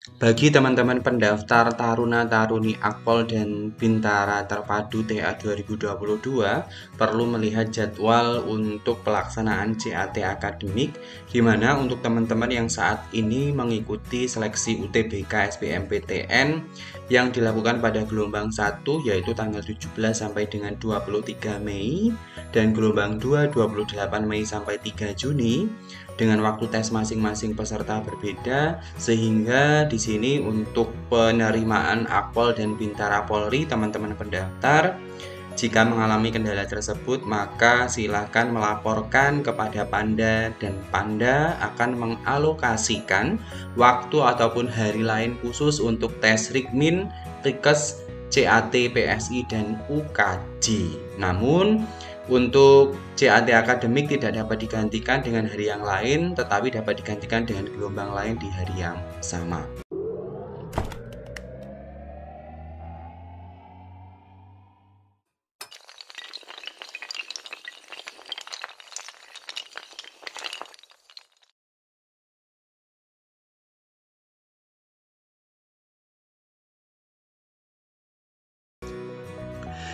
Bagi teman-teman pendaftar Taruna-Taruni Akpol dan Bintara Terpadu TA 2022 perlu melihat jadwal untuk pelaksanaan CAT akademik, di mana untuk teman-teman yang saat ini mengikuti seleksi UTBK SBMPTN yang dilakukan pada gelombang 1 yaitu tanggal 17 sampai dengan 23 Mei dan gelombang 2 28 Mei sampai 3 Juni dengan waktu tes masing-masing peserta berbeda, sehingga di sini untuk penerimaan Akpol dan Bintara Polri teman-teman pendaftar jika mengalami kendala tersebut maka silakan melaporkan kepada Panda dan Panda akan mengalokasikan waktu ataupun hari lain khusus untuk tes Rikmin, Rikes, CAT, PSI, dan UKJ. Namun untuk CAT akademik tidak dapat digantikan dengan hari yang lain, tetapi dapat digantikan dengan gelombang lain di hari yang sama.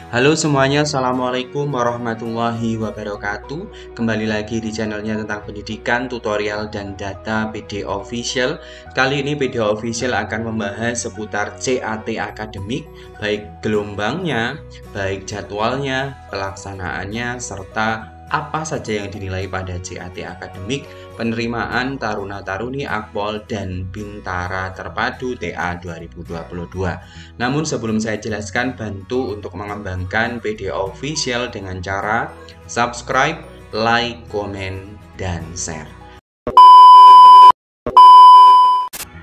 Halo semuanya, Assalamualaikum warahmatullahi wabarakatuh. Kembali lagi di channelnya tentang pendidikan, tutorial, dan data PD Official. Kali ini PD Official akan membahas seputar CAT akademik, baik gelombangnya, baik jadwalnya, pelaksanaannya, serta apa saja yang dinilai pada CAT akademik penerimaan Taruna-Taruni Akpol dan Bintara Terpadu TA 2022. Namun sebelum saya jelaskan, bantu untuk mengembangkan PD Official dengan cara subscribe, like, komen, dan share.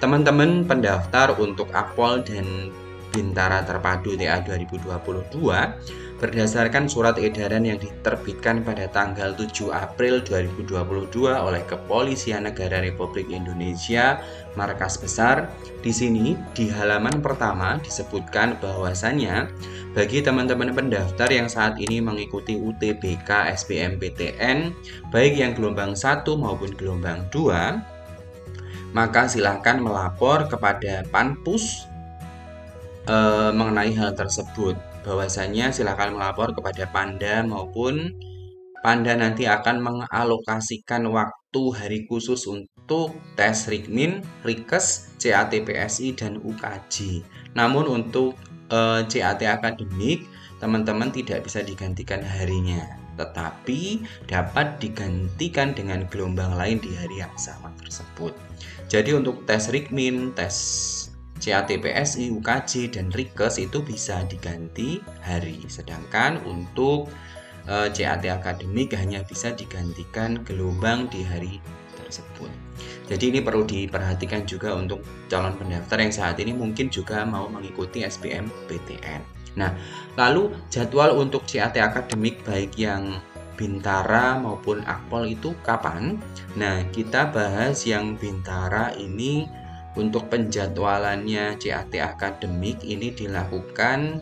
Teman-teman pendaftar untuk Akpol dan Bintara Terpadu TA 2022 berdasarkan surat edaran yang diterbitkan pada tanggal 7 April 2022 oleh Kepolisian Negara Republik Indonesia Markas Besar. Di sini di halaman pertama disebutkan bahwasannya bagi teman-teman pendaftar yang saat ini mengikuti UTBK SBMPTN baik yang gelombang 1 maupun gelombang 2, maka silahkan melapor kepada Panpus mengenai hal tersebut. Bahwasanya silakan melapor kepada Panda maupun Panda nanti akan mengalokasikan waktu hari khusus untuk tes Rikmin, Rikes, CAT PSI, dan UKJ. Namun untuk CAT akademik teman-teman tidak bisa digantikan harinya, tetapi dapat digantikan dengan gelombang lain di hari yang sama tersebut. Jadi untuk tes Rikmin, tes CAT PSI, UKJ, dan Rikes itu bisa diganti hari, sedangkan untuk CAT akademik hanya bisa digantikan gelombang di hari tersebut. Jadi ini perlu diperhatikan juga untuk calon pendaftar yang saat ini mungkin juga mau mengikuti SBMPTN. Nah, lalu jadwal untuk CAT akademik baik yang Bintara maupun Akpol itu kapan? Nah, kita bahas yang Bintara ini. Untuk penjadwalannya CAT akademik ini dilakukan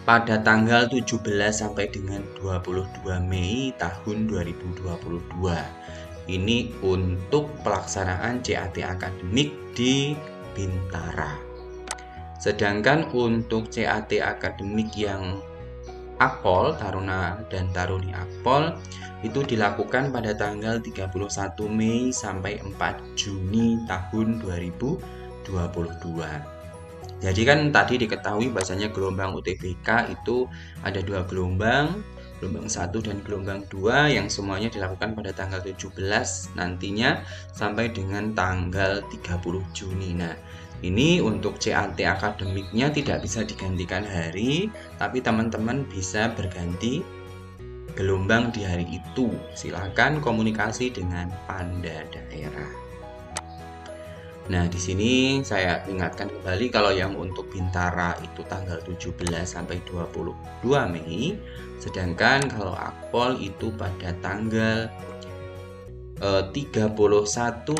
pada tanggal 17 sampai dengan 22 Mei tahun 2022. Ini untuk pelaksanaan CAT akademik di Bintara. Sedangkan untuk CAT akademik yang Akpol, Taruna dan Taruni Akpol itu dilakukan pada tanggal 31 Mei sampai 4 Juni tahun 2022. Jadi kan tadi diketahui bahasanya gelombang UTBK itu ada 2 gelombang, gelombang 1 dan gelombang 2 yang semuanya dilakukan pada tanggal 17 nantinya sampai dengan tanggal 30 Juni. Nah, ini untuk CAT akademiknya tidak bisa digantikan hari, tapi teman-teman bisa berganti gelombang di hari itu. Silakan komunikasi dengan Panda daerah. Nah, di sini saya ingatkan kembali kalau yang untuk Bintara itu tanggal 17 sampai 22 Mei, sedangkan kalau Akpol itu pada tanggal 31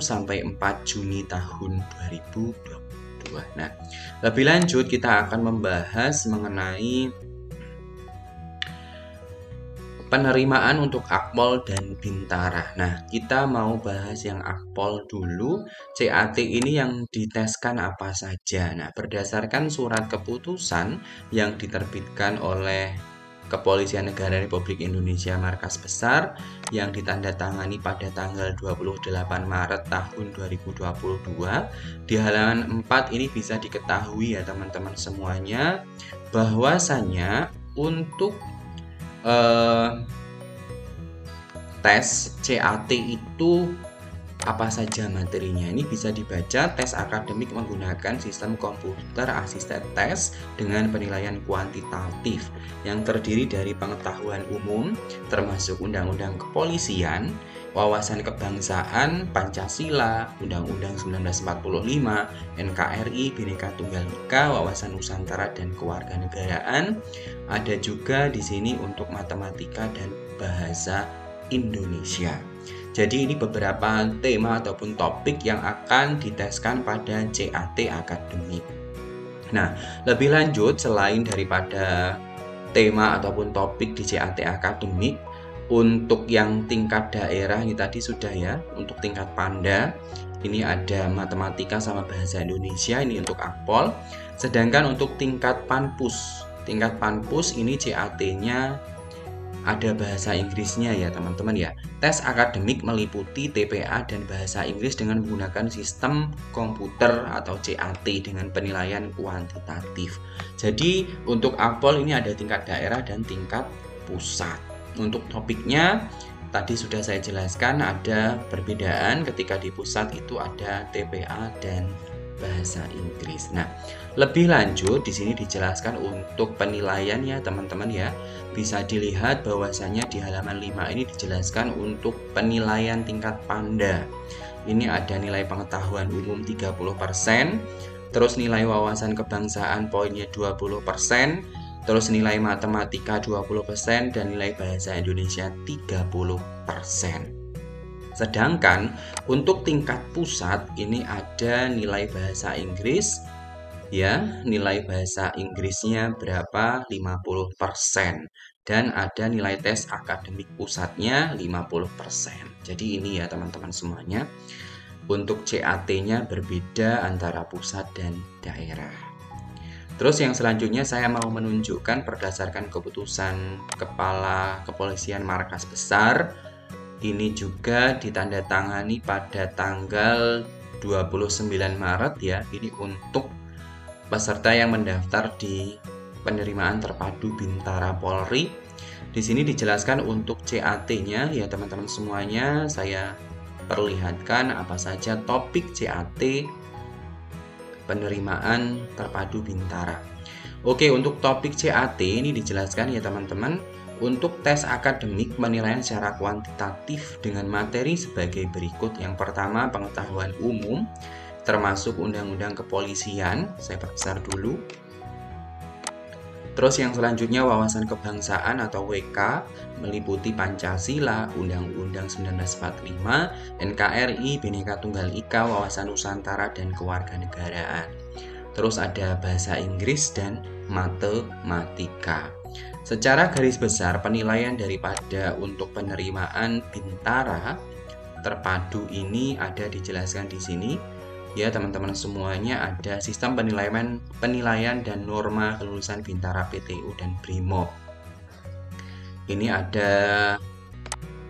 sampai 4 Juni tahun 2022. Nah, lebih lanjut kita akan membahas mengenai Penerimaan untuk Akpol dan Bintara. Nah, kita mau bahas yang Akpol dulu. CAT ini yang diteskan apa saja? Nah, berdasarkan surat keputusan yang diterbitkan oleh Kepolisian Negara Republik Indonesia Markas Besar yang ditandatangani pada tanggal 28 Maret tahun 2022, di halaman 4 ini bisa diketahui ya teman-teman semuanya, bahwasanya untuk tes CAT itu apa saja materinya. Ini bisa dibaca tes akademik menggunakan sistem komputer asisten tes dengan penilaian kuantitatif yang terdiri dari pengetahuan umum termasuk Undang-Undang Kepolisian, wawasan kebangsaan, Pancasila, Undang-Undang 1945, NKRI, Bhinneka Tunggal Ika, wawasan Nusantara dan kewarganegaraan. Ada juga di sini untuk matematika dan bahasa Indonesia. Jadi ini beberapa tema ataupun topik yang akan diteskan pada CAT akademik. Nah, lebih lanjut selain daripada tema ataupun topik di CAT akademik, untuk yang tingkat daerah ini tadi sudah ya, untuk tingkat Panda ini ada matematika sama bahasa Indonesia ini untuk Akpol. Sedangkan untuk tingkat Panpus ini CAT-nya ada bahasa Inggrisnya ya teman-teman ya. Tes akademik meliputi TPA dan bahasa Inggris dengan menggunakan sistem komputer atau CAT dengan penilaian kuantitatif. Jadi untuk Akpol ini ada tingkat daerah dan tingkat pusat. Untuk topiknya tadi sudah saya jelaskan ada perbedaan ketika di pusat itu ada TPA dan bahasa Inggris. Nah, lebih lanjut di sini dijelaskan untuk penilaian ya teman-teman ya. Bisa dilihat bahwasanya di halaman 5 ini dijelaskan untuk penilaian tingkat Panda. Ini ada nilai pengetahuan umum 30%, terus nilai wawasan kebangsaan poinnya 20%, terus nilai matematika 20% dan nilai bahasa Indonesia 30%. Sedangkan untuk tingkat pusat ini ada nilai bahasa Inggris ya, nilai bahasa Inggrisnya berapa? 50% dan ada nilai tes akademik pusatnya 50%. Jadi ini ya teman-teman semuanya. Untuk CAT-nya berbeda antara pusat dan daerah. Terus yang selanjutnya saya mau menunjukkan berdasarkan keputusan Kepala Kepolisian Markas Besar. Ini juga ditandatangani pada tanggal 29 Maret ya. Ini untuk peserta yang mendaftar di penerimaan terpadu Bintara Polri. Di sini dijelaskan untuk CAT-nya ya teman-teman semuanya. Saya perlihatkan apa saja topik CAT penerimaan terpadu Bintara. Oke, untuk topik CAT ini dijelaskan ya teman-teman. Untuk tes akademik penilaian secara kuantitatif dengan materi sebagai berikut. Yang pertama pengetahuan umum termasuk Undang-Undang Kepolisian, saya perbesar dulu. Terus yang selanjutnya wawasan kebangsaan atau WK meliputi Pancasila, Undang-Undang 1945, NKRI, Bhinneka Tunggal Ika, wawasan Nusantara dan kewarganegaraan. Terus ada bahasa Inggris dan matematika. Secara garis besar penilaian daripada untuk penerimaan Bintara terpadu ini ada dijelaskan di sini. Ya teman-teman semuanya ada sistem penilaian dan norma kelulusan Bintara PTU dan BRIMOB. Ini ada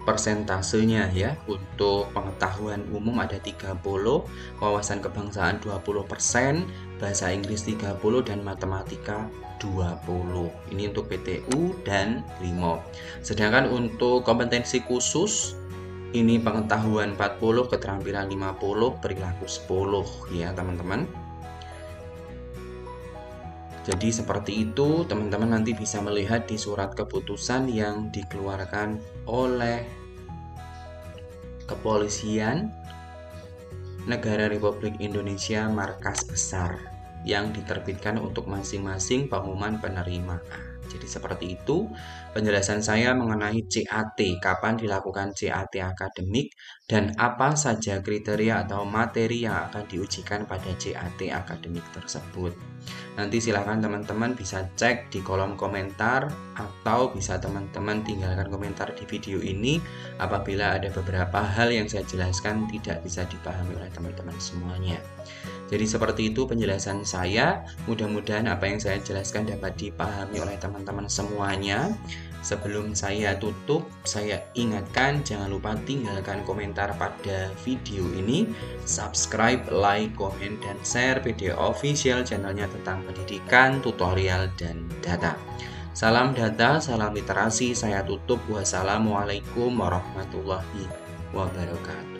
persentasenya ya. Untuk pengetahuan umum ada 30, wawasan kebangsaan 20%, bahasa Inggris 30 dan matematika 20. Ini untuk PTU dan BRIMOB. Sedangkan untuk kompetensi khusus ini pengetahuan 40, keterampilan 50, perilaku 10 ya teman-teman. Jadi seperti itu teman-teman nanti bisa melihat di surat keputusan yang dikeluarkan oleh Kepolisian Negara Republik Indonesia Markas Besar yang diterbitkan untuk masing-masing pengumuman penerimaan. Jadi seperti itu penjelasan saya mengenai CAT, kapan dilakukan CAT akademik, dan apa saja kriteria atau materi yang akan diujikan pada CAT akademik tersebut. Nanti silahkan teman-teman bisa cek di kolom komentar atau bisa teman-teman tinggalkan komentar di video ini apabila ada beberapa hal yang saya jelaskan tidak bisa dipahami oleh teman-teman semuanya. Jadi seperti itu penjelasan saya, mudah-mudahan apa yang saya jelaskan dapat dipahami oleh teman-teman semuanya. Sebelum saya tutup, saya ingatkan jangan lupa tinggalkan komentar pada video ini, subscribe, like, komen, dan share video official channelnya tentang pendidikan, tutorial, dan data. Salam data, salam literasi, saya tutup. Wassalamualaikum warahmatullahi wabarakatuh.